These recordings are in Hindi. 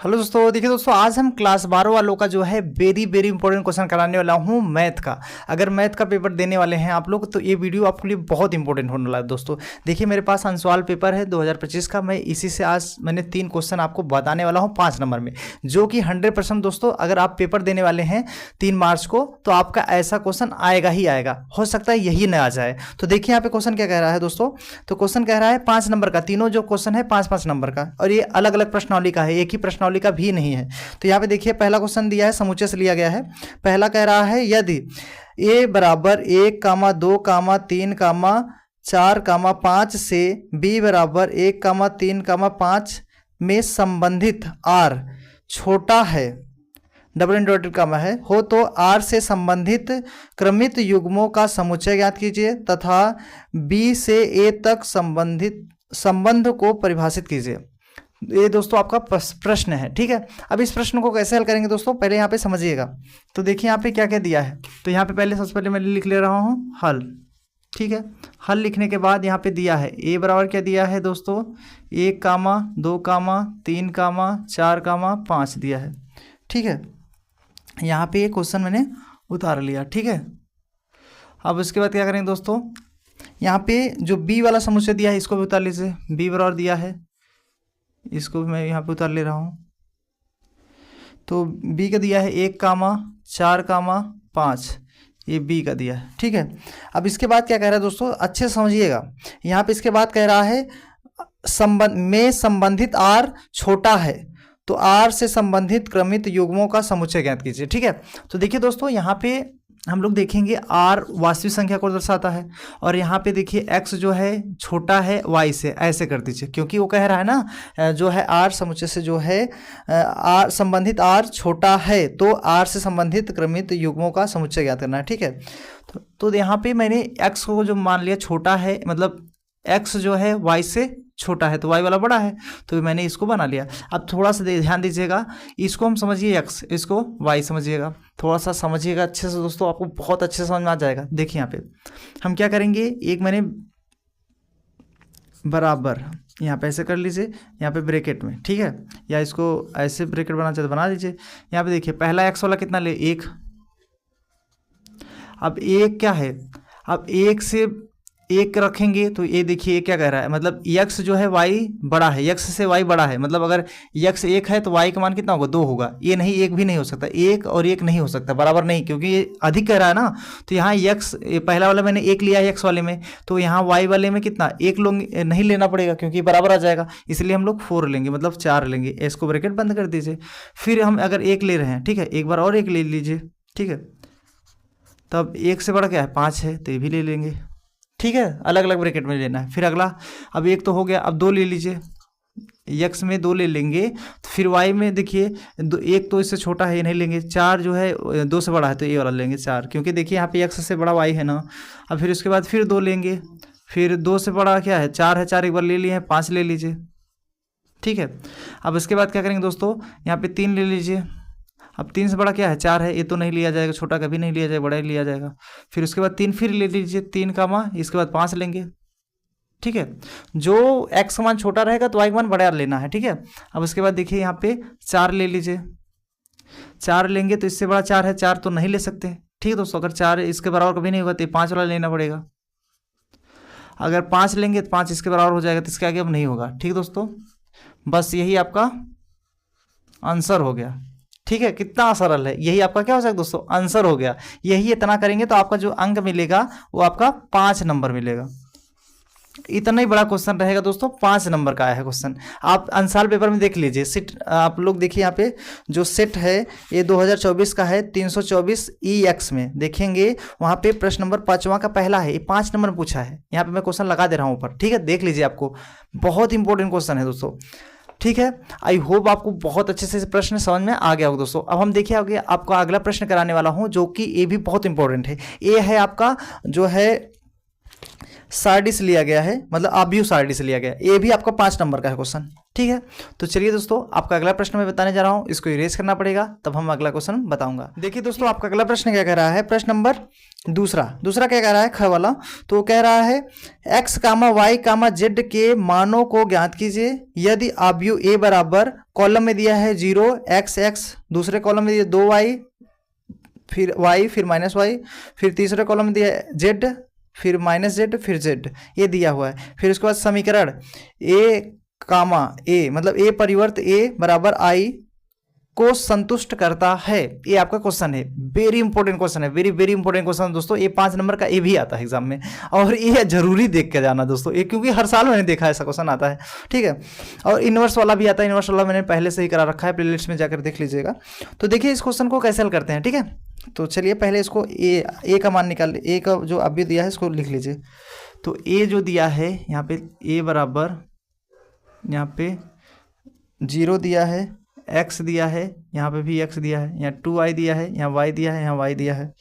हेलो दोस्तों, देखिए दोस्तों, आज हम क्लास 12 वालों का जो है वेरी वेरी इंपॉर्टेंट क्वेश्चन कराने वाला हूँ मैथ का। अगर मैथ का पेपर देने वाले हैं आप लोग तो ये वीडियो आपके लिए बहुत इंपॉर्टेंट होने वाला है। दोस्तों देखिए, मेरे पास अंशवाल पेपर है 2025 का। मैं इसी से आज मैंने 3 क्वेश्चन आपको बताने वाला हूँ 5 नंबर में, जो कि 100% दोस्तों अगर आप पेपर देने वाले हैं 3 मार्च को तो आपका ऐसा क्वेश्चन आएगा ही आएगा। हो सकता है यही न आ जाए। तो देखिए यहाँ पे क्वेश्चन क्या कह रहा है दोस्तों। तो क्वेश्चन कह रहा है 5 नंबर का, तीनों जो क्वेश्चन है 5-5 नंबर का, और ये अलग अलग प्रश्नावली का है, एक ही प्रश्नावली का भी नहीं है। तो यहाँ पे देखिए पहला क्वेश्चन दिया है, समुच्चय से लिया गया है। पहला कह रहा है यदि a बराबर 1, 2, 3, 4, 5 से b बराबर 1, 3, 5 में संबंधित r छोटा है, डबल इंटररोगेटिव कॉमा है, हो तो r से संबंधित क्रमित युग्मों का समुच्चय ज्ञात कीजिए तथा b से a तक संबंधित संबंध को परिभाषित कीजिए। ये दोस्तों आपका प्रश्न है, ठीक है। अब इस प्रश्न को कैसे हल करेंगे दोस्तों, पहले यहाँ पे समझिएगा। तो देखिए यहाँ पे क्या क्या दिया है। तो यहाँ पे पहले सबसे पहले मैं लिख ले रहा हूँ हल, ठीक है। हल लिखने के बाद यहाँ पे दिया है a बराबर क्या दिया है दोस्तों, 1, 2, 3, 4, 5 दिया है, ठीक है। यहाँ पे ये क्वेश्चन मैंने उतार लिया, ठीक है। अब उसके बाद क्या करेंगे दोस्तों, यहाँ पे जो b वाला समुच्चय दिया है इसको भी उतार लीजिए। b बराबर दिया है, इसको भी मैं यहाँ पे उतार ले रहा हूँ। तो b का दिया है 1, 4, 5, ये b का दिया है, ठीक है। अब इसके बाद क्या कह रहा है दोस्तों, अच्छे से समझिएगा। यहाँ पे इसके बाद कह रहा है संबंधित r छोटा है, तो r से संबंधित क्रमित युग्मों का समुच्चय ज्ञात कीजिए, ठीक है। तो देखिए दोस्तों, यहाँ पे हम लोग देखेंगे r वास्तविक संख्या को दर्शाता है, और यहाँ पे देखिए x जो है छोटा है y से, ऐसे कर दीजिए, क्योंकि वो कह रहा है ना जो है r समुच्चय से जो है r संबंधित r छोटा है, तो r से संबंधित क्रमित युग्मों का समुच्चय ज्ञात करना है, ठीक है। तो यहाँ पे मैंने x को जो मान लिया छोटा है, मतलब x जो है y से छोटा है तो y वाला बड़ा है, तो मैंने इसको बना लिया। अब थोड़ा सा ध्यान दीजिएगा, इसको हम समझिए x, इसको y समझिएगा। थोड़ा सा समझिएगा अच्छे से दोस्तों, आपको बहुत अच्छे से समझ में आ जाएगा। देखिए यहाँ पे हम क्या करेंगे, एक मैंने बराबर यहाँ पे ऐसे कर लीजिए, यहाँ पे ब्रैकेट में, ठीक है, या इसको ऐसे ब्रैकेट बनाना चाहते बना दीजिए। यहाँ पे देखिए पहला x वाला कितना ले, 1। अब 1 क्या है, अब 1 से 1 रखेंगे तो ये देखिए ये क्या कह रहा है, मतलब x जो है y बड़ा है, x से y बड़ा है, मतलब अगर x 1 है तो y का मान कितना होगा, 2 होगा। ये नहीं, 1 भी नहीं हो सकता, 1 और 1 नहीं हो सकता, बराबर नहीं, क्योंकि ये अधिक कह रहा है ना। तो यहाँ x पहला वाला मैंने 1 लिया है x वाले में, तो यहाँ y वाले में कितना 1 लोग नहीं लेना पड़ेगा, क्योंकि बराबर आ जाएगा, इसलिए हम लोग 4 लेंगे, मतलब 4 लेंगे। इसको ब्रैकेट बंद कर दीजिए। फिर हम अगर 1 ले रहे हैं, ठीक है, एक बार और 1 ले लीजिए, ठीक है। तब 1 से बड़ा क्या है, 5 है, तो ये भी ले लेंगे, ठीक है, अलग अलग ब्रैकेट में लेना है। फिर अगला, अब 1 तो हो गया, अब 2 ले लीजिए, x में 2 ले लेंगे, तो फिर y में देखिए 1 तो इससे छोटा है, ये नहीं लेंगे। 4 जो है 2 से बड़ा है तो ये वाला लेंगे 4, क्योंकि देखिए यहाँ पे x से बड़ा y है ना। अब फिर उसके बाद फिर 2 लेंगे, फिर 2 से बड़ा क्या है, 4 है, 4 एक बार ले लिए हैं, 5 ले लीजिए, ठीक है। अब इसके बाद क्या करेंगे दोस्तों, यहाँ पे 3 ले लीजिए। अब 3 से बड़ा क्या है, 4 है, ये तो नहीं लिया जाएगा, छोटा कभी नहीं लिया जाएगा, बड़ा ही लिया जाएगा। फिर उसके बाद 3 फिर ले लीजिए, 3 इसके बाद 5 लेंगे, ठीक है। जो x का मान छोटा रहेगा तो y का मान बड़ा लेना है, ठीक है। अब उसके बाद देखिए यहाँ पे 4 ले लीजिए, 4 लेंगे तो इससे बड़ा 4 है, 4 तो नहीं ले सकते, ठीक है दोस्तों। अगर 4 इसके बराबर कभी नहीं होगा तो 5 वाला लेना पड़ेगा। अगर 5 लेंगे तो 5 इसके बराबर हो जाएगा, तो इसके आगे अब नहीं होगा, ठीक है दोस्तों। बस यही आपका आंसर हो गया, ठीक है। कितना सरल है, यही आपका क्या हो सकता है दोस्तों, आंसर हो गया। यही इतना करेंगे तो आपका जो अंक मिलेगा वो आपका 5 नंबर मिलेगा। इतना ही बड़ा क्वेश्चन रहेगा दोस्तों, 5 नंबर का आया है क्वेश्चन। आप अंसाल पेपर में देख लीजिए, सेट आप लोग देखिए, यहाँ पे जो सेट है ये 2024 का है, 324 EX में देखेंगे, वहाँ पे प्रश्न नंबर 5वां का पहला है, ये 5 नंबर पूछा है। यहाँ पे मैं क्वेश्चन लगा दे रहा हूँ ऊपर, ठीक है, देख लीजिए, आपको बहुत इंपॉर्टेंट क्वेश्चन है दोस्तों, ठीक है। आई होप आपको बहुत अच्छे से प्रश्न समझ में आ गया होगा दोस्तों। अब हम देखिए आगे आपको अगला प्रश्न कराने वाला हूं, जो कि ये भी बहुत इंपॉर्टेंट है। ये है आपका जो है सारडी से लिया गया है, मतलब आव्यूह सारडी से लिया गया है। ये भी आपका 5 नंबर का है क्वेश्चन, ठीक है। ठीक है। तो चलिए दोस्तों, आपका अगला प्रश्न मैं बताने जा रहा हूँ, इसको इरेज करना पड़ेगा तब हम अगला क्वेश्चन बताऊंगा। देखिए दोस्तों, आपका अगला प्रश्न क्या कह रहा है, प्रश्न नंबर दूसरा क्या कह रहा है, ख वाला। तो कह रहा है x, y, z के मानों को ज्ञात कीजिए यदि अवयव a बराबर, कॉलम में दिया है 0 x, दूसरे कॉलम में दिया 2y, फिर y, फिर -y, फिर तीसरे कॉलम में दिया है z, फिर -z, फिर z, ये दिया हुआ है। फिर उसके बाद समीकरण a, मतलब a परिवर्त a बराबर i को संतुष्ट करता है। ये आपका क्वेश्चन है, वेरी इंपॉर्टेंट क्वेश्चन है, वेरी इंपॉर्टेंट क्वेश्चन दोस्तों। ये 5 नंबर का ये भी आता है एग्जाम में, और ये जरूरी देख के जाना दोस्तों, ये क्योंकि हर साल मैंने देखा ऐसा क्वेश्चन आता है, ठीक है। और इनवर्स वाला भी आता है, इनवर्स वाला मैंने पहले से ही करा रखा है, प्लेलिस्ट में जाकर देख लीजिएगा। तो देखिए इस क्वेश्चन को कैसे हल करते हैं, ठीक है। तो चलिए पहले इसको ए का मान निकाल, ए का जो अभी दिया है इसको लिख लीजिए। तो ए जो दिया है यहाँ पे, ए बराबर यहाँ पे 0 दिया है, x दिया है, यहाँ पे भी x दिया है, यहाँ 2i दिया है, यहाँ y दिया है, यहाँ y दिया है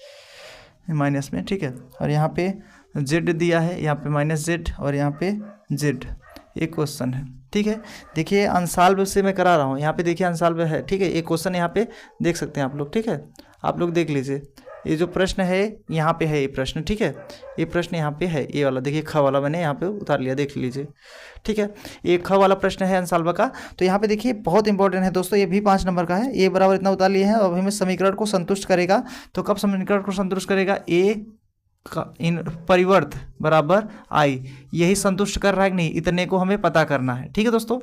माइनस में, ठीक है। और यहाँ पे z दिया है, यहाँ पे -z, और यहाँ पे z। एक क्वेश्चन है, ठीक है। देखिए अनसॉल्व से मैं करा रहा हूँ, यहाँ पे देखिए अनसॉल्व है, ठीक है। एक क्वेश्चन यहाँ पे देख सकते हैं आप लोग, ठीक है। आप लोग देख लीजिए, ये जो प्रश्न है यहाँ पे है, ये प्रश्न, ठीक है। ये प्रश्न यहाँ पे है, ये वाला देखिए, ख वाला मैंने यहाँ पे उतार लिया, देख लीजिए, ठीक है। ये ख वाला प्रश्न है अनसॉल्व का। तो यहाँ पे देखिए बहुत इंपॉर्टेंट है दोस्तों, ये भी 5 नंबर का है। ए बराबर इतना उतार लिए हैं, और हमें समीकरण को संतुष्ट करेगा। तो कब समीकरण को संतुष्ट करेगा, ए का इन परिवर्त बराबर आई, यही संतुष्ट कर रहा है कि नहीं, इतने को हमें पता करना है, ठीक है दोस्तों।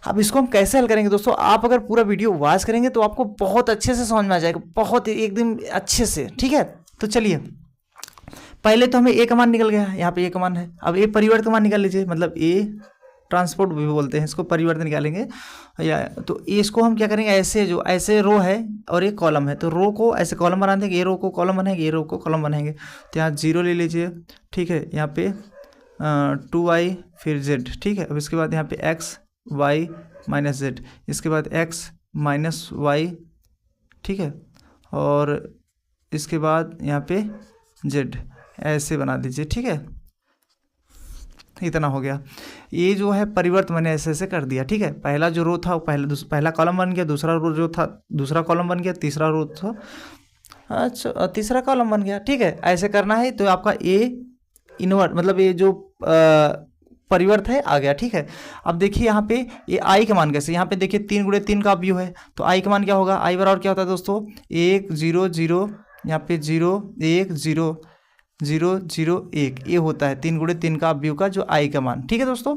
अब इसको हम कैसे हल करेंगे दोस्तों, आप अगर पूरा वीडियो वॉच करेंगे तो आपको बहुत अच्छे से समझ में आ जाएगा, बहुत एकदम अच्छे से, ठीक है। तो चलिए पहले तो हमें ए का मान निकल गया, यहाँ पे ए का मान है। अब ए परिवर्त का मान निकाल लीजिए, मतलब ए ट्रांसपोर्ट भी बोलते हैं इसको, परिवर्तन निकालेंगे या तो इसको हम क्या करेंगे, ऐसे जो ऐसे रो है और एक कॉलम है, तो रो को ऐसे कॉलम बना देंगे, ये रो को कॉलम बनाएंगे, ये रो को कॉलम बनाएंगे। तो यहाँ 0 ले लीजिए, ठीक है। यहाँ पे 2i फिर z, ठीक है। अब इसके बाद यहाँ पे x, y -z, इसके बाद x -y, ठीक है। और इसके बाद यहाँ पे z, ऐसे बना दीजिए, ठीक है। इतना हो गया। ये जो है परिवर्तन मैंने ऐसे कर दिया, ठीक है। पहला जो रो था वो पहला कॉलम बन गया, दूसरा रो जो था दूसरा कॉलम बन गया, तीसरा रो था अच्छा तीसरा कॉलम बन गया, ठीक है। ऐसे करना है। तो आपका ए इनवर्ट मतलब ये जो परिवर्त है आ गया, ठीक है। अब देखिए यहाँ पे ये आई का मान कैसे, यहाँ पे देखिए 3 × 3 का अवयव है, तो आई का मान क्या होगा, आई बराबर क्या होता है दोस्तों, 1 0 0, यहाँ पे 0 1 0 0 0 1, ये होता है 3 × 3 का अवयव का जो आई का मान, ठीक है दोस्तों।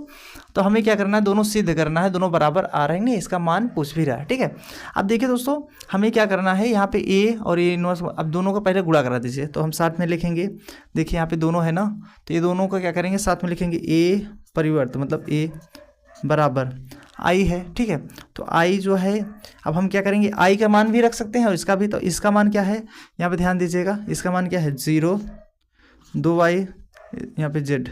तो हमें क्या करना है, दोनों सिद्ध करना है, दोनों बराबर आ रहे हैं, इसका मान पूछ भी रहा है, ठीक है। अब देखिए दोस्तों हमें क्या करना है, यहाँ पे ए और ए इनवर्स, अब दोनों का पहले गुणा करा दीजिए, तो हम साथ में लिखेंगे। देखिए यहाँ पे दोनों है ना, तो ये दोनों का क्या करेंगे, साथ में लिखेंगे। ए परिवर्त मतलब ए बराबर आई है, ठीक है। तो आई जो है, अब हम क्या करेंगे, आई का मान भी रख सकते हैं और इसका भी। तो इसका मान क्या है, यहाँ पे ध्यान दीजिएगा, इसका मान क्या है 0 2y, यहाँ पे z,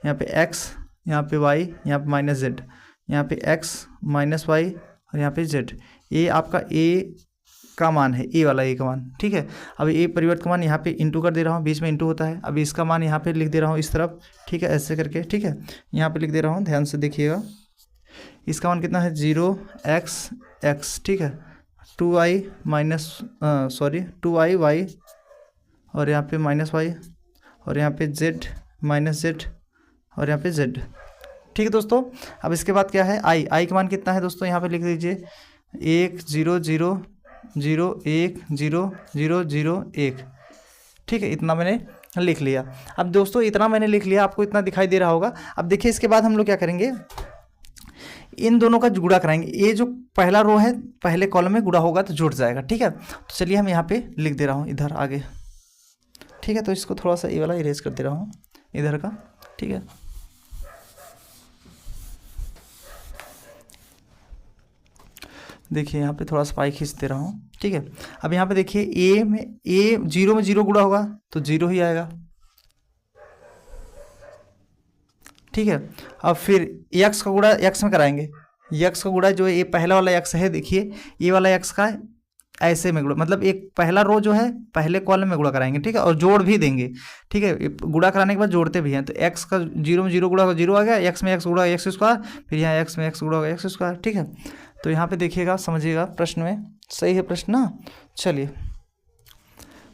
यहाँ पे x, यहाँ पे y, यहाँ पे -z, यहाँ पे x -y, और यहाँ पे z। ये आपका a का मान है, ए वाला ए का मान, ठीक है। अब ए परिवर्त का मान यहाँ पे इंटू कर दे रहा हूँ, बीच में इंटू होता है। अब इसका मान यहाँ पे लिख दे रहा हूँ इस तरफ, ठीक है, ऐसे करके, ठीक है। यहाँ पे लिख दे रहा हूँ, ध्यान से देखिएगा। इसका मान कितना है 0x, ठीक है। 2i y, और यहाँ पे -y, और यहाँ पे z -z, और यहाँ पे z, ठीक है दोस्तों। अब इसके बाद क्या है, आई का मान कितना है दोस्तों, यहाँ पे लिख दीजिए 1 0 0 0 1 0 0 0 1, ठीक है। इतना मैंने लिख लिया। अब दोस्तों इतना मैंने लिख लिया, आपको इतना दिखाई दे रहा होगा। अब देखिए इसके बाद हम लोग क्या करेंगे, इन दोनों का गुणा कराएंगे। ये जो पहला रो है पहले कॉलम में गुणा होगा तो जुड़ जाएगा, ठीक है। तो चलिए हम यहाँ पे लिख दे रहा हूँ इधर आगे, ठीक है। तो इसको थोड़ा सा ये वाला इरेज कर दे रहा हूँ इधर का, ठीक है। देखिए यहाँ पे थोड़ा सा पाई खींच दे रहा हूँ, ठीक है। अब यहाँ पे देखिए ए 0 में 0 गुणा होगा तो 0 ही आएगा, ठीक है। अब फिर x का गुणा x में कराएंगे, x का गुणा जो ये पहला वाला x है, देखिए ये वाला x का ऐसे में गुणा, मतलब एक पहला रो जो है पहले कॉलम में गुणा कराएंगे, ठीक है, और जोड़ भी देंगे, ठीक है, गुणा कराने के बाद जोड़ते भी हैं। तो एक्स का जीरो में जीरो गुणा होगा जीरो आ गया, एक्स में एक्स गुणा एक्स स्क्वायर, फिर यहाँ एक्स में एक्स गुणा होगा एक्स स्क्वायर, ठीक है। तो यहाँ पे देखिएगा, समझिएगा प्रश्न में, सही है प्रश्न ना। चलिए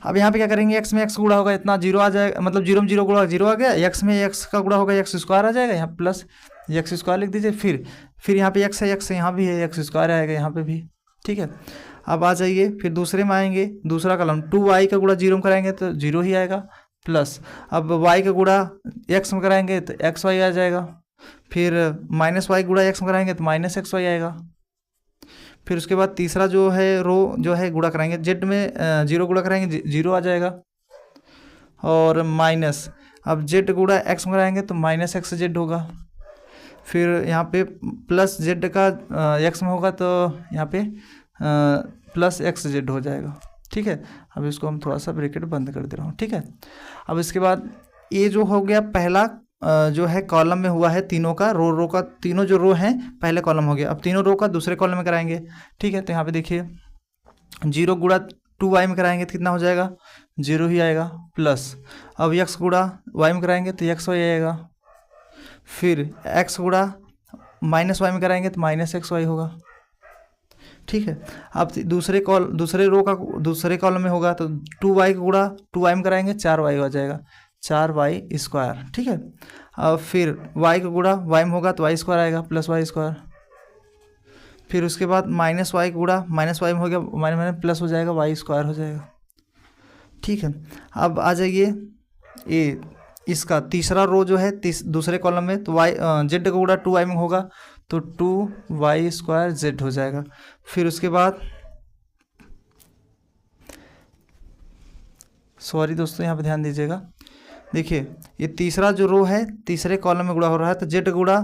अब यहाँ पे क्या करेंगे, एक्स में एक्स गुणा होगा इतना जीरो आ जाएगा, मतलब जीरो में जीरो गुणा जीरो आ गया, एक्स में एक्स का गुणा होगा एक्स स्क्वायर आ जाएगा, यहाँ प्लस एक्स स्क्वायर लिख दीजिए। फिर यहाँ पे एक्स है, एक्स यहाँ भी है, एक्स स्क्वायर आएगा यहाँ पे भी, ठीक है। अब आ जाइए फिर दूसरे में आएंगे, दूसरा कॉलम 2y का गुणा जीरो में कराएंगे तो जीरो ही आएगा, प्लस अब y का गुणा x में कराएंगे तो एक्स वाई आ जाएगा, फिर माइनस वाई गुणा x में कराएंगे तो माइनस एक्स वाई आएगा। फिर उसके बाद तीसरा जो है रो जो है गुणा कराएंगे, जेड में जीरो गुणा कराएंगे जीरो आ जाएगा, और माइनस अब जेड गुणा एक्स में कराएंगे तो माइनस एक्स जेड होगा। फिर यहाँ पे प्लस जेड का एक्स में होगा तो यहाँ पे प्लस एक्स जेड हो जाएगा, ठीक है। अब इसको हम थोड़ा सा ब्रैकेट बंद कर दे रहा हूँ, ठीक है। अब इसके बाद ये जो हो गया पहला जो है कॉलम में हुआ है तीनों का, रो का तीनों जो रो हैं पहले कॉलम हो गया। अब तीनों रो का दूसरे कॉलम में कराएंगे, ठीक है। तो यहाँ पे देखिए जीरो गुणा 2y में कराएंगे तो कितना हो जाएगा, जीरो ही आएगा, प्लस अब x गुणा y में कराएंगे तो एक्स वाई आएगा, फिर x गुणा माइनस वाई में कराएंगे तो माइनस एक्स वाई होगा, ठीक है। अब दूसरे रो का दूसरे कॉलम में होगा तो 2y का गुणा 2y में कराएंगे 4y हो जाएगा, 4y स्क्वायर, ठीक है। अब फिर y का गुणा y में होगा तो y स्क्वायर आएगा प्लस वाई स्क्वायर, फिर उसके बाद माइनस वाई का गुणा माइनस वाई में हो गया माइनस माइनस प्लस हो जाएगा, y स्क्वायर हो जाएगा, ठीक है। अब आ जाइए ये इसका तीसरा रो जो है दूसरे कॉलम में, तो y जेड का गुणा 2y में होगा तो 2y स्क्वायर जेड हो जाएगा। फिर उसके बाद सॉरी दोस्तों यहाँ पे ध्यान दीजिएगा, देखिए ये तीसरा जो रो है तीसरे कॉलम में गुणा हो रहा है, तो जेड गुणा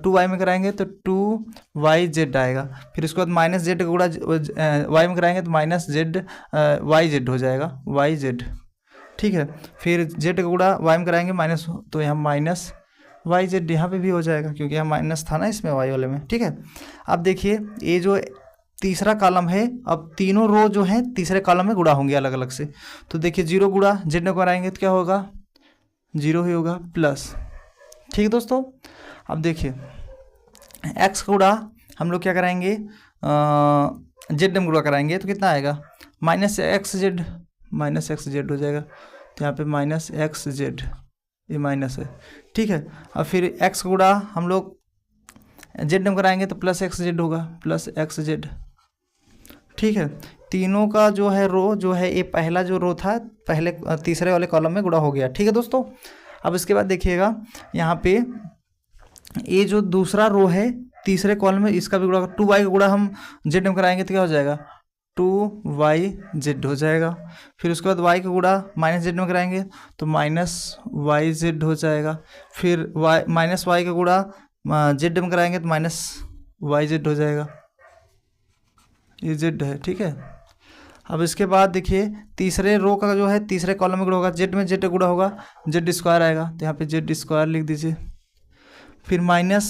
2y में कराएंगे तो 2y जेड आएगा। फिर उसके बाद माइनस जेड गुणा y में कराएंगे तो माइनस जेड वाई जेड हो जाएगा, वाई जेड, ठीक है। फिर जेड का गुणा y में कराएंगे माइनस, तो यहाँ माइनस वाई जेड यहाँ पे भी हो जाएगा क्योंकि यहाँ माइनस था ना इसमें y वाले में, ठीक है। अब देखिए ये जो तीसरा कॉलम है, अब तीनों रो जो हैं तीसरे कॉलम में गुणा होंगे अलग अलग से। तो देखिए जीरो गुणा जेड में कराएंगे तो क्या होगा, जीरो ही होगा, प्लस, ठीक है दोस्तों। अब देखिए एक्स गुणा हम लोग क्या कराएंगे, जेड में गुणा कराएंगे तो कितना आएगा, माइनस एक्स जेड हो जाएगा। तो यहाँ पे माइनस एक्स जेड, ये माइनस है, ठीक है। अब फिर एक्स गुणा हम लोग जेड में कराएंगे तो प्लस एक्स जेड होगा, प्लस एक्स जेड, ठीक है। तीनों का जो है रो जो है ये पहला जो रो था पहले तीसरे वाले कॉलम में गुणा हो गया, ठीक है दोस्तों। अब इसके बाद देखिएगा यहाँ पे ये जो दूसरा रो है तीसरे कॉलम में, इसका भी गुणा 2y का गुणा हम जेड में कराएंगे तो क्या हो जाएगा, 2y जेड हो जाएगा। फिर उसके बाद y का गुणा माइनस जेड में कराएंगे तो माइनस वाई जेड हो जाएगा। फिर माइनस वाई का गुणा जेड में कराएंगे तो माइनस वाई जेड हो जाएगा, ये जेड है, ठीक है। अब इसके बाद देखिए तीसरे रो का जो है तीसरे कॉलम में गुणा होगा, जेड में जेड गुणा होगा जेड स्क्वायर आएगा, तो यहाँ पे जेड स्क्वायर लिख दीजिए। फिर माइनस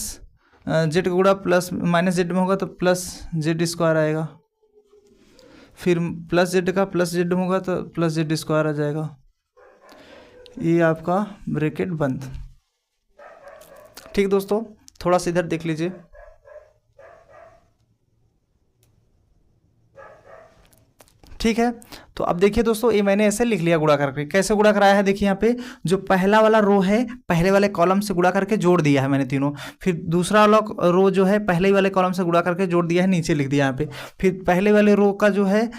जेड का गुणा प्लस माइनस जेड में होगा तो प्लस जेड स्क्वायर आएगा। फिर प्लस जेड का प्लस जेड में होगा तो प्लस जेड स्क्वायर आ जाएगा। ये आपका ब्रैकेट बंद, ठीक दोस्तों। थोड़ा सा इधर देख लीजिए, ठीक है। तो अब देखिए दोस्तों ये मैंने ऐसे लिख लिया गुणा करके, कैसे गुणा कराया है देखिए यहाँ पे जो पहला वाला रो है पहले वाले कॉलम से गुणा करके जोड़ दिया है मैंने तीनों। फिर दूसरा वाला रो जो है पहले वाले कॉलम से गुणा करके जोड़ दिया है, नीचे लिख दिया यहाँ पे। फिर पहले वाले रो का जो है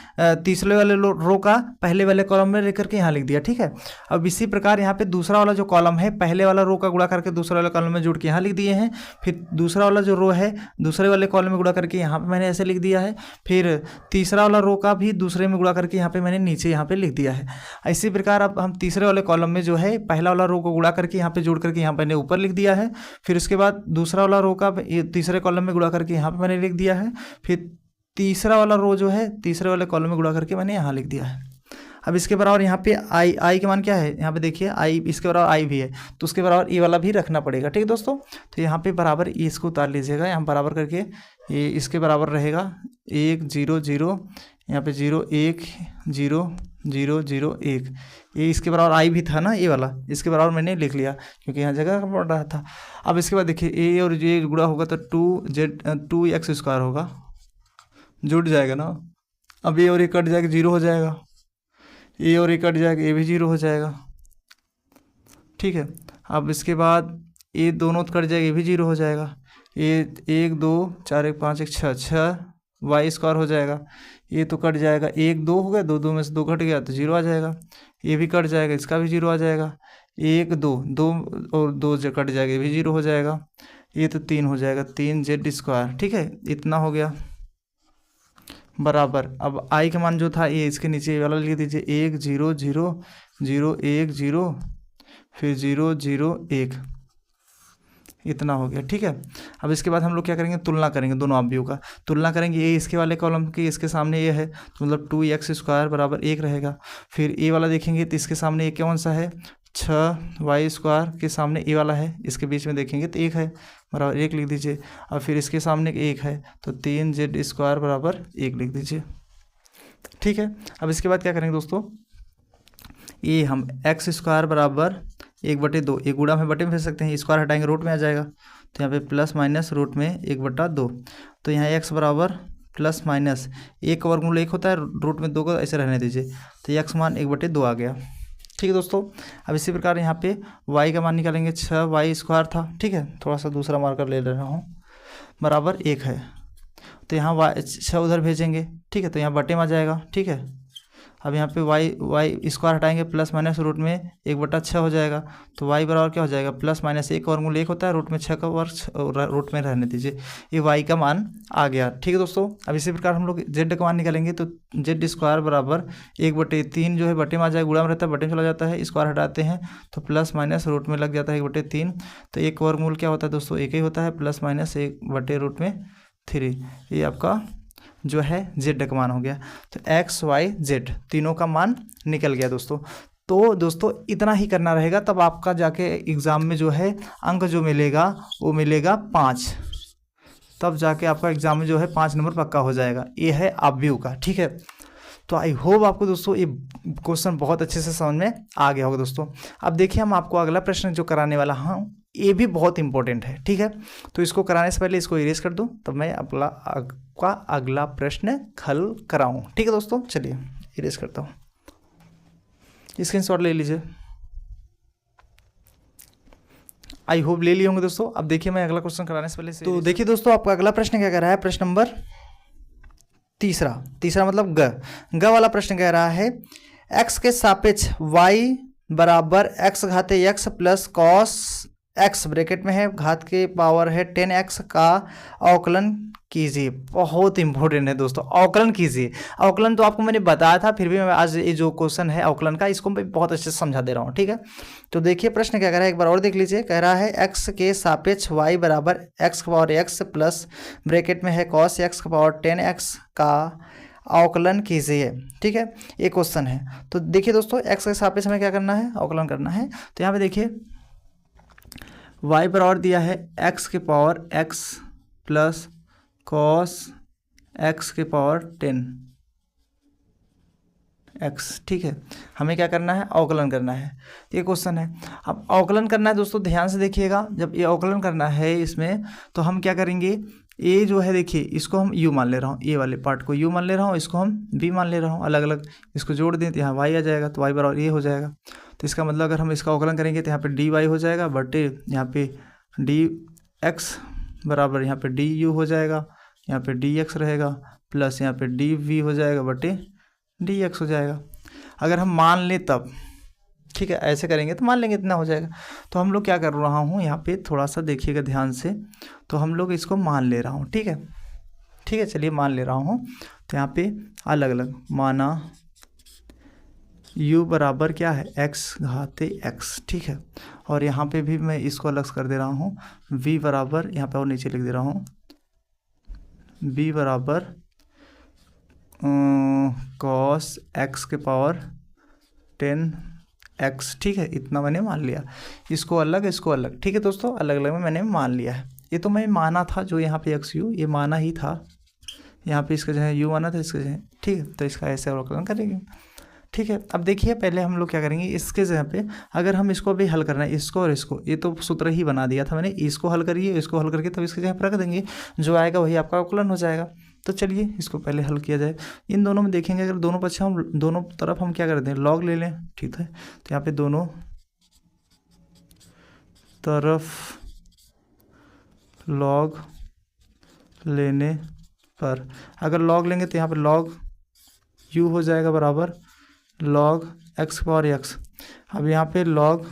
तीसरे वाले रो का पहले वाले कॉलम में लेकर के यहाँ लिख दिया, ठीक है। अब इसी प्रकार यहाँ पे दूसरा वाला जो कॉलम है पहले वाला रो का गुणा करके दूसरे वाले कॉलम में जोड़ के यहाँ लिख दिए हैं। फिर दूसरा वाला जो रो है दूसरे वाले कॉलम में गुणा करके यहाँ पे मैंने ऐसे लिख दिया है। फिर तीसरा वाला रो का भी दूसरे में गुणा करके यहाँ पे मैंने नीचे यहाँ पे लिख दिया है। इसी प्रकार अब हम तीसरे वाले कॉलम में जो है पहला वाला रो को गुणा करके यहाँ पे जोड़ करके यहाँ पे मैंने ऊपर लिख दिया है। फिर उसके बाद दूसरा वाला रो का तीसरे कॉलम में गुणा करके यहाँ पे मैंने लिख दिया है। फिर तीसरा वाला रो जो है तीसरे वाले कॉलम में गुणा करके मैंने यहाँ लिख दिया है। अब इसके बराबर यहाँ पे आई के मान क्या है, यहाँ पे देखिए आई इसके बराबर आई भी है, तो उसके बराबर ये वाला भी रखना पड़ेगा, ठीक है दोस्तों। तो यहाँ पे बराबर इसको उतार लीजिएगा, यहाँ बराबर करके ये इसके बराबर रहेगा 1 0 0 यहाँ पे 0 1 0 0 0 1, ये इसके बराबर आई भी था ना, ये वाला इसके बराबर मैंने लिख लिया क्योंकि यहाँ जगह का पड़ रहा था। अब इसके बाद देखिए ए और ये गुणा होगा तो 2x² होगा, जुड़ जाएगा ना। अब ये और ये कट जाएगा, 0 हो जाएगा, ये और ये कट जाएगा, ये भी 0 हो जाएगा, ठीक है। अब इसके बाद ये दोनों कट जाएगा, ये भी 0 हो जाएगा। ये 1 2 4 1 5 1 6 y² हो जाएगा। ये तो कट जाएगा, 1 2 हो गया, 2 2 में से 2 कट गया तो 0 आ जाएगा। ये भी कट जाएगा, इसका भी 0 आ जाएगा। 1 2 2 और 2 जो कट जाएगा, ये भी 0 हो जाएगा। ये तो 3 हो जाएगा, 3z², ठीक है। इतना हो गया बराबर। अब आई का मान जो था ये इसके नीचे वाला लिख दीजिए, 1 0 0 0 1 0 फिर 0 0 1, इतना हो गया, ठीक है। अब इसके बाद हम लोग क्या करेंगे, तुलना करेंगे, दोनों अवयवों का तुलना करेंगे। ये इसके वाले कॉलम की इसके सामने ये है तो मतलब 2x² बराबर 1 रहेगा। फिर ये वाला देखेंगे तो इसके सामने ये कौन सा है, 6y² के सामने ये वाला है, इसके बीच में देखेंगे तो 1 है बराबर 1 लिख दीजिए। और फिर इसके सामने 1 है तो 3z² बराबर 1 लिख दीजिए, ठीक है। अब इसके बाद क्या करेंगे दोस्तों, ये हम x² बराबर 1/2, एक गुणा में बटे में फेंक सकते हैं, स्क्वायर हटाएंगे रूट में आ जाएगा तो यहाँ पे प्लस माइनस रूट में 1/2। तो यहाँ x बराबर प्लस माइनस 1 का वर्गमूल 1 होता है, रूट में 2 को ऐसे रहने दीजिए तो x मान 1/2 आ गया, ठीक है दोस्तों। अब इसी प्रकार यहाँ पे y का मान निकालेंगे, 6y² था, ठीक है। थोड़ा सा दूसरा मार्कर ले रहा हूँ, बराबर 1 है तो यहाँ 6 उधर भेजेंगे, ठीक है। तो यहाँ बटे में आ जाएगा, ठीक है। अब यहाँ पे y² हटाएंगे, प्लस माइनस रूट में 1/6 हो जाएगा तो y बराबर क्या हो जाएगा, प्लस माइनस 1 का वर्गमूल 1 होता है, रूट में 6 का वर्ग रूट में रहने दीजिए, ये y का मान आ गया, ठीक है दोस्तों। अब इसी प्रकार हम लोग z का मान निकालेंगे तो z² बराबर 1/3 जो है बटे में आ जाएगा, गुणा में रहता है बटे में चला जाता है, स्क्वायर हटाते हैं तो प्लस माइनस रूट में लग जाता है 1/3। तो 1 का वर्गमूल क्या होता है दोस्तों, 1 ही होता है, प्लस माइनस 1/3। ये आपका जो है z का मान हो गया। तो x y z तीनों का मान निकल गया दोस्तों। तो दोस्तों इतना ही करना रहेगा, तब आपका जाके एग्ज़ाम में जो है अंक जो मिलेगा वो मिलेगा 5, तब जाके आपका एग्ज़ाम में जो है 5 नंबर पक्का हो जाएगा। ये है अवयव का, ठीक है। तो आई होप आपको दोस्तों ये क्वेश्चन बहुत अच्छे से समझ में आ गया होगा दोस्तों। अब देखिए हम आपको अगला प्रश्न जो कराने वाला हूँ ये भी बहुत इंपॉर्टेंट है, ठीक है। तो इसको कराने से पहले इसको इरेज कर दूं तब मैं आपका अगला प्रश्न हल कराऊं, ठीक है दोस्तों। चलिए इरेज करता हूं, स्क्रीनशॉट ले लीजिए। आई होप ले लिए होंगे दोस्तों। अब देखिए मैं अगला क्वेश्चन कराने से पहले तो देखिए दोस्तों आपका अगला प्रश्न क्या कह रहा है, प्रश्न नंबर तीसरा मतलब ग वाला प्रश्न कह रहा है, x के सापेक्ष y बराबर x घाते x plus cos x bracket में है, घात के पावर है 10x का अवकलन कीजिए। बहुत इंपॉर्टेंट है दोस्तों, अवकलन कीजिए। अवकलन तो आपको मैंने बताया था, फिर भी मैं आज ये जो क्वेश्चन है अवकलन का इसको मैं बहुत अच्छे से समझा दे रहा हूँ, ठीक है। तो देखिए प्रश्न क्या कह रहा है, एक बार और देख लीजिए। कह रहा है x के सापेक्ष y बराबर x का पावर x प्लस ब्रैकेट में है कॉस x का पावर 10x का अवकलन कीजिए, ठीक है। ये क्वेश्चन है। तो देखिए दोस्तों x के सापेक्ष हमें क्या करना है, अवकलन करना है। तो यहाँ पे देखिए y बराबर दिया है x के power x plus cos x के पावर 10x, ठीक है। हमें क्या करना है, अवकलन करना है, ये क्वेश्चन है। अब अवकलन करना है दोस्तों, ध्यान से देखिएगा। जब ये अवकलन करना है इसमें तो हम क्या करेंगे, ये जो है देखिए इसको हम u मान ले रहा हूँ, ये वाले पार्ट को u मान ले रहा हूँ, इसको हम v मान ले रहा हूँ, अलग अलग इसको जोड़ दें तो यहाँ y आ जाएगा, तो y बराबर ये हो जाएगा। तो इसका मतलब अगर हम इसका अवकलन करेंगे तो यहाँ पे dy हो जाएगा बटे यहाँ पे dx बराबर यहाँ पे du हो जाएगा, यहाँ पे dx रहेगा प्लस यहाँ पे dv हो जाएगा बटे dx हो जाएगा। अगर हम मान लें तब, ठीक है, ऐसे करेंगे तो मान लेंगे इतना हो जाएगा। तो हम लोग क्या कर रहा हूँ यहाँ पे थोड़ा सा देखिएगा ध्यान से, तो हम लोग इसको मान ले रहा हूँ, ठीक है, ठीक है। चलिए मान ले रहा हूँ, तो यहाँ पे अलग अलग माना u बराबर क्या है x घाते x, ठीक है। और यहाँ पे भी मैं इसको अलग कर दे रहा हूँ, v बराबर यहाँ पे और नीचे लिख दे रहा हूँ v बराबर कॉस x के पावर 10x, ठीक है। इतना मैंने मान लिया, इसको अलग इसको अलग, ठीक है दोस्तों, अलग अलग में मैंने मान लिया है। ये तो मैं माना था, जो यहाँ पे x u ये माना ही था, यहाँ पे इसका जो है u आना था, इसका जो है, ठीक है, तो इसका ऐसे अवकलन करेंगे, ठीक है। अब देखिए पहले हम लोग क्या करेंगे, इसके जगह पे अगर हम इसको भी हल करना है, इसको और इसको, ये तो सूत्र ही बना दिया था मैंने, इसको हल करिए, इसको हल करके तब इसके जगह पर रख देंगे, जो आएगा वही आपका अवकलन हो जाएगा। तो चलिए इसको पहले हल किया जाए। इन दोनों में देखेंगे, अगर दोनों पक्ष हम दोनों तरफ हम क्या कर दें, लॉग ले लें, ठीक है। तो यहाँ पे दोनों तरफ लॉग लेने पर, अगर लॉग लेंगे तो यहाँ पर लॉग u हो जाएगा बराबर log x पावर x। अब यहाँ पे log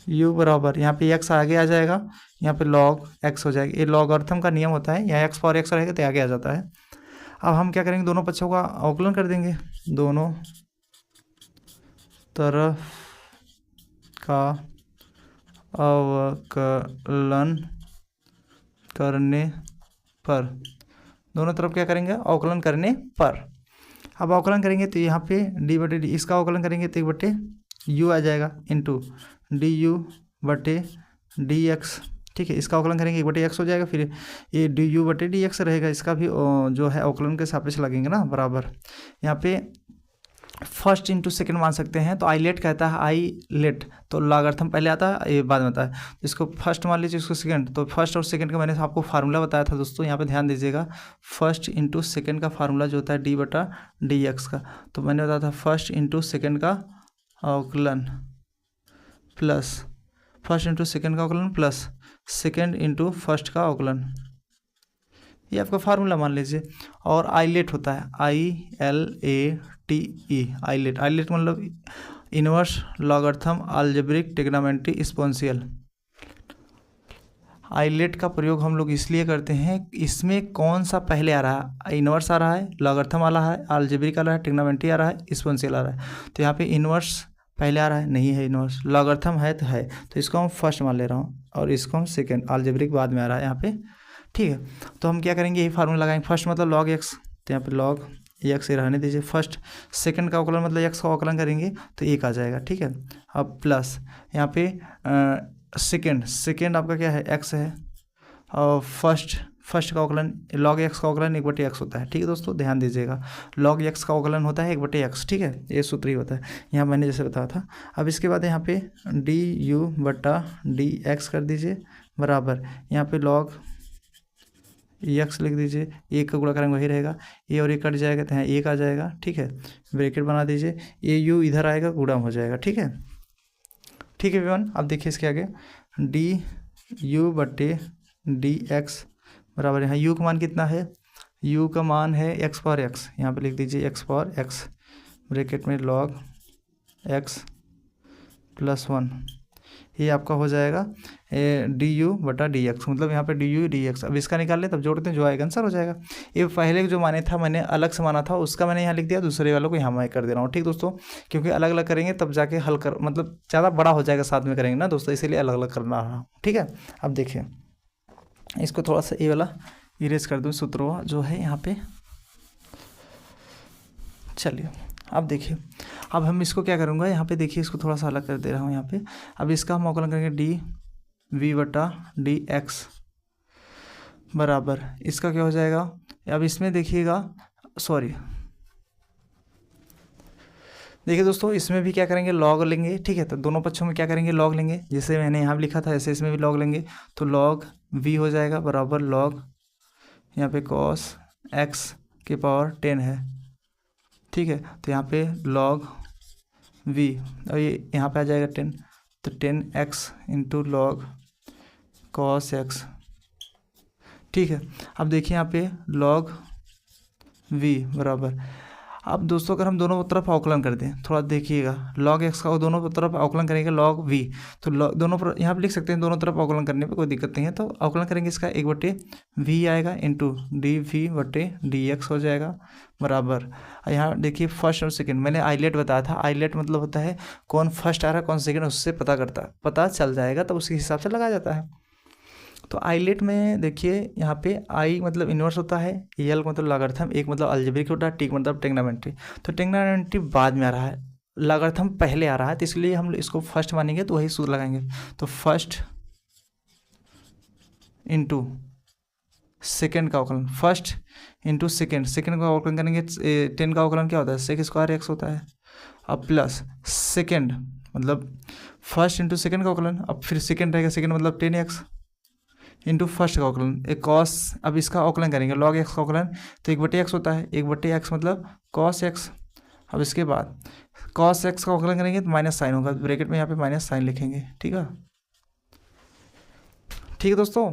u बराबर, यहाँ पे x आगे आ जाएगा, यहाँ पे log x हो जाएगा। ये लॉगरिथम का नियम होता है, यहाँ x पावर x रहेगा तो आगे आ जाता है। अब हम क्या करेंगे, दोनों पक्षों का अवकलन कर देंगे, दोनों तरफ का अवकलन करने पर, दोनों तरफ क्या करेंगे, अवकलन करने पर। अब अवकलन करेंगे तो यहाँ पे डी बटे डी, इसका अवकलन करेंगे तो 1/u आ जाएगा इंटू du/dx, ठीक है। इसका अवकलन करेंगे 1/x हो जाएगा, फिर ये du/dx रहेगा, इसका भी जो है अवकलन के सापेक्ष लगेंगे ना, बराबर। यहाँ पे फर्स्ट इंटू सेकेंड मान सकते हैं, तो आई लेट कहता है, आई लेट तो लॉगरिथम पहले आता है, ये बाद में आता है, तो इसको फर्स्ट मान लीजिए, इसको सेकंड। तो फर्स्ट और सेकंड का मैंने आपको फार्मूला बताया था दोस्तों, यहाँ पे ध्यान दीजिएगा, फर्स्ट इंटू सेकेंड का फार्मूला जो होता है d/dx का, तो मैंने बताया था फर्स्ट इंटू सेकेंड का अवकलन प्लस फर्स्ट इंटू सेकेंड का अवकलन प्लस सेकेंड इंटू फर्स्ट का अवकलन, ये आपका फार्मूला मान लीजिए। और आईलेट होता है ILATE, आईलेट, आईलेट मतलब inverse logarithm algebraic trigonometry exponential. Eyelet का प्रयोग हम लोग इसलिए करते हैं, इसमें कौन सा पहले आ रहा है, इनवर्स आ रहा है, लॉगरिथम आ रहा है, अलजेब्रिक आ रहा है, ट्रिग्नोमेट्री आ रहा है, एक्सपोनेंशियल आ रहा है। तो यहाँ पे इनवर्स पहले आ रहा है, नहीं है इनवर्स, लॉगरिथम है तो इसको हम फर्स्ट मान ले रहा हूँ, और इसको हम सेकेंड, अलजेब्रिक बाद में आ रहा है यहाँ पे, ठीक है। तो हम क्या करेंगे, यही फार्मूला लगाएंगे, फर्स्ट मतलब log x, तो यहाँ पे log x ये रहने दीजिए, फर्स्ट सेकंड का अवकलन मतलब x का अवकलन करेंगे तो 1 आ जाएगा, ठीक है। अब प्लस यहाँ पे सेकंड आपका क्या है, x है, और फर्स्ट का अवकलन log x का अवकलन 1/x होता है, ठीक है दोस्तों, ध्यान दीजिएगा, log x का अवकलन होता है 1/x, ठीक है, ये सूत्र ही होता है, यहाँ मैंने जैसे बताया था। अब इसके बाद यहाँ पे du/dx कर दीजिए बराबर, यहाँ पे log x लिख दीजिए, 1 का गुणा करेंगे वही रहेगा, ये और ये कट जाएगा तो यहाँ 1 आ जाएगा, ठीक है, ब्रैकेट बना दीजिए, ये u इधर आएगा, गुणा हो जाएगा, ठीक है, ठीक है विवन। अब देखिए इसके आगे du/dx बराबर, यहाँ u का मान कितना है, u का मान है x पावर x, यहाँ पे लिख दीजिए x पावर x, ब्रैकेट में log x + 1, ये आपका हो जाएगा du/dx, मतलब यहाँ पे du/dx। अब इसका निकाल लें तब जोड़ते हैं, जो आएगा आंसर हो जाएगा। ये पहले जो माने था मैंने अलग से माना था, उसका मैंने यहाँ लिख दिया, दूसरे वालों को यहाँ मैं कर दे रहा हूँ, ठीक दोस्तों, क्योंकि अलग अलग करेंगे तब जाके हल कर, मतलब ज़्यादा बड़ा हो जाएगा साथ में करेंगे ना दोस्तों, इसीलिए अलग अलग करना रहा, ठीक है। अब देखिए इसको थोड़ा सा ये वाला इरेज कर दूँ, सूत्र जो है यहाँ पे, चलिए अब देखिए, अब हम इसको क्या करूँगा, यहाँ पे देखिए इसको थोड़ा सा अलग कर दे रहा हूँ यहाँ पे। अब इसका हम अवकलन करेंगे dv/dx बराबर, इसका क्या हो जाएगा, अब इसमें देखिएगा, सॉरी देखिए दोस्तों, इसमें भी क्या करेंगे, लॉग लेंगे, ठीक है। तो दोनों पक्षों में क्या करेंगे, लॉग लेंगे, जैसे मैंने यहाँ लिखा था ऐसे इसमें भी लॉग लेंगे, तो लॉग v हो जाएगा बराबर लॉग, यहाँ पे cos x की पावर 10 है, ठीक है। तो यहाँ पे log v, और ये यहाँ पे आ जाएगा 10, तो 10x into log cos x, ठीक है। अब देखिए यहाँ पे log v बराबर, अब दोस्तों अगर हम दोनों तरफ अवकलन कर दें, थोड़ा देखिएगा, log x का दोनों तरफ अवकलन करेंगे log v, तो दोनों पर यहाँ पे लिख सकते हैं, दोनों तरफ अवकलन करने पे कोई दिक्कत नहीं है। तो अवकलन करेंगे इसका 1/v आएगा इंटू dv/dx हो जाएगा बराबर, यहाँ देखिए फर्स्ट और सेकंड, मैंने आईलेट बताया था, आईलेट मतलब होता है कौन फर्स्ट आ रहा है कौन सेकंड, उससे पता चल जाएगा, तो उसके हिसाब से लगाया जाता है। तो आईलेट में देखिए यहाँ पे आई मतलब इन्वर्स होता है, एल मतलब लॉगरिथम, एक मतलब अलजेब्रिक होता है, टिक मतलब ट्रिग्नोमेट्री। तो ट्रिग्नोमेट्री बाद में आ रहा है, लॉगरिथम पहले आ रहा है, तो इसलिए हम इसको फर्स्ट मानेंगे, तो वही सूत्र लगाएंगे। तो फर्स्ट इंटू सेकेंड का अवकलन, फर्स्ट इंटू सेकेंड, सेकेंड का अवकलन करेंगे 10 का अवकलन क्या होता है सेक स्क्वायर एक्स होता है। अब प्लस सेकेंड मतलब फर्स्ट इंटू सेकेंड का अवकलन, अब फिर सेकेंड रहेगा, सेकेंड मतलब 10x इंटू फर्स्ट का अवकलन एक कॉस, अब इसका अवकलन करेंगे लॉग एक्स का अवकलन तो 1/x होता है, 1/x मतलब कॉस एक्स। अब इसके बाद कॉस एक्स का अवकलन करेंगे तो माइनस साइन होगा, ब्रैकेट में यहाँ पे माइनस साइन लिखेंगे। ठीक है, ठीक है दोस्तों,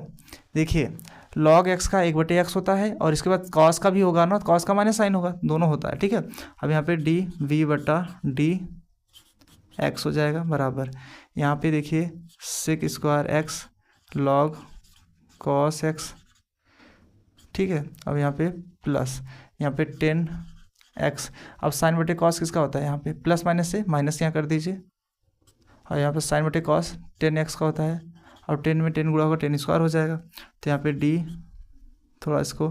देखिए लॉग एक्स का 1/x होता है और इसके बाद कॉस का भी होगा ना, कॉस का माइनस साइन होगा, दोनों होता है। ठीक है, अब यहाँ पे डी वी बटा डी एक्स हो जाएगा बराबर, यहाँ पे देखिए sec square X log cos X. ठीक है, अब यहाँ पे प्लस यहाँ पे 10x, अब साइन बटे कॉस किसका होता है यहाँ पे प्लस माइनस से माइनस यहाँ कर दीजिए, और यहाँ पे साइन बटे कॉस 10x का होता है, अब 10 में 10 गुणा होगा 10 स्क्वायर हो जाएगा, तो यहाँ पे डी थोड़ा इसको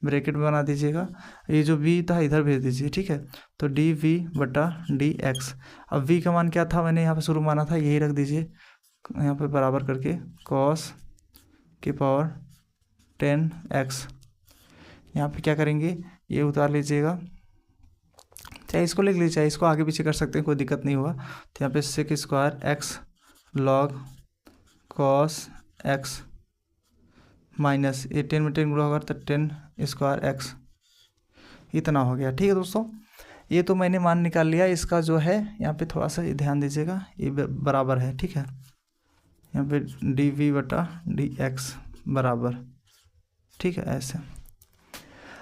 ब्रैकेट में बना दीजिएगा, ये जो v था इधर भेज दीजिए। ठीक है, तो डी वी बटा डी एक्स, अब v का मान क्या था मैंने यहाँ पे शुरू माना था यही रख दीजिए यहाँ पे बराबर करके कॉस की पावर 10x, यहाँ पे क्या करेंगे ये उतार लीजिएगा, चाहे इसको लिख लीजिए चाहे इसको आगे पीछे कर सकते हैं, कोई दिक्कत नहीं होगा। तो यहाँ पे sec square X log cos X minus ये 10 में 10 गुणा होगा तो 10 स्क्वायर एक्स, इतना हो गया। ठीक है दोस्तों, ये तो मैंने मान निकाल लिया, इसका जो है यहाँ पे थोड़ा सा ध्यान दीजिएगा ये बराबर है। ठीक है, यहाँ पे डी वी बटा डी एक्स बराबर, ठीक है ऐसे।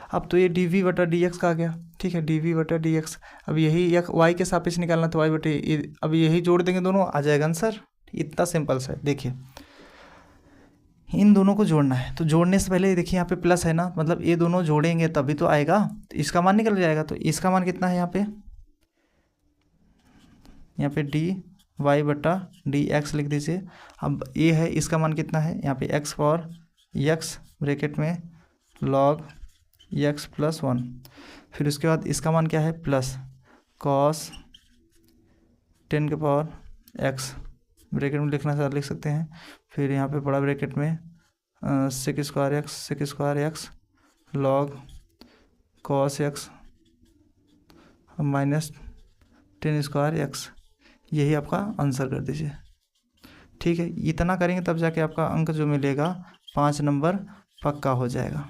अब तो ये डी वी बटा डी एक्स का आ गया। ठीक है, डी वी बटा डी एक्स, अब यही या वाई के सापेक्ष निकालना तो वाई बटे अब यही जोड़ देंगे दोनों, आ जाएगा आंसर। इतना सिंपल सा है, देखिए इन दोनों को जोड़ना है, तो जोड़ने से पहले देखिए यहाँ पे प्लस है ना, मतलब ये दोनों जोड़ेंगे तभी तो आएगा, तो इसका मान निकल जाएगा। तो इसका मान कितना है यहाँ पे डी वाई बटा डी एक्स लिख दीजिए। अब ये है इसका मान कितना है यहाँ पे एक्स पावर एक्स ब्रैकेट में लॉग एक्स प्लस 1, फिर उसके बाद इसका मान क्या है प्लस कॉस 10 के पावर एक्स ब्रैकेट में लिखना चाह लिख सकते हैं, फिर यहाँ पे बड़ा ब्रैकेट में sec square X log cos X minus 10 square X, यही आपका आंसर कर दीजिए। ठीक है, इतना करेंगे तब जाके आपका अंक जो मिलेगा 5 नंबर पक्का हो जाएगा।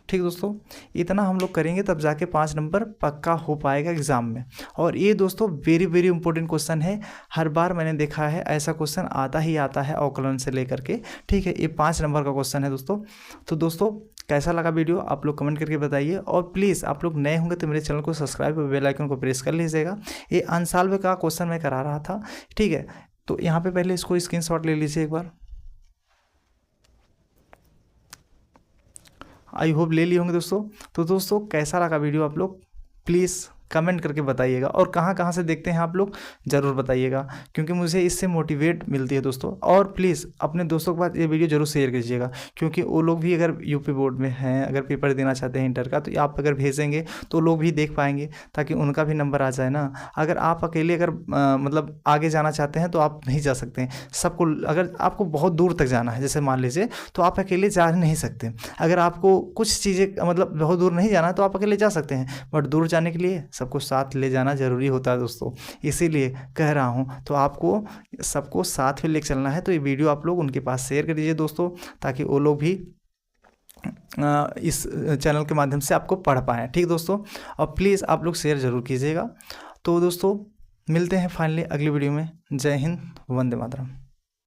ठीक दोस्तों, इतना हम लोग करेंगे तब जाके 5 नंबर पक्का हो पाएगा एग्ज़ाम में। और ये दोस्तों वेरी वेरी इंपॉर्टेंट क्वेश्चन है, हर बार मैंने देखा है ऐसा क्वेश्चन आता ही आता है अवकलन से लेकर के। ठीक है, ये 5 नंबर का क्वेश्चन है दोस्तों। तो दोस्तों कैसा लगा वीडियो आप लोग कमेंट करके बताइए, और प्लीज़ आप लोग नए होंगे तो मेरे चैनल को सब्सक्राइब और बेल आइकन को प्रेस कर लीजिएगा। ये अनसॉल्व का क्वेश्चन मैं करा रहा था। ठीक है, तो यहाँ पे पहले इसको स्क्रीनशॉट ले लीजिए एक बार, आई होप ले लिए होंगे दोस्तों। तो दोस्तों कैसा लगा वीडियो आप लोग प्लीज़ कमेंट करके बताइएगा, और कहाँ कहाँ से देखते हैं आप लोग ज़रूर बताइएगा, क्योंकि मुझे इससे मोटिवेट मिलती है दोस्तों। और प्लीज़ अपने दोस्तों के पास ये वीडियो जरूर शेयर कीजिएगा, क्योंकि वो लोग भी अगर यूपी बोर्ड में हैं, अगर पेपर देना चाहते हैं इंटर का, तो आप अगर भेजेंगे तो लोग भी देख पाएंगे, ताकि उनका भी नंबर आ जाए ना। अगर आप अकेले अगर मतलब आगे जाना चाहते हैं तो आप नहीं जा सकते हैं, सबको अगर आपको बहुत दूर तक जाना है जैसे मान लीजिए, तो आप अकेले जा नहीं सकते। अगर आपको कुछ चीज़ें मतलब बहुत दूर नहीं जाना है तो आप अकेले जा सकते हैं, बट दूर जाने के लिए सबको साथ ले जाना ज़रूरी होता है दोस्तों, इसीलिए कह रहा हूँ। तो आपको सबको साथ में लेकर चलना है, तो ये वीडियो आप लोग उनके पास शेयर कर दीजिए दोस्तों, ताकि वो लोग भी इस चैनल के माध्यम से आपको पढ़ पाएँ। ठीक दोस्तों, और प्लीज़ आप लोग शेयर ज़रूर कीजिएगा। तो दोस्तों मिलते हैं फाइनली अगली वीडियो में। जय हिंद, वंदे मातरम।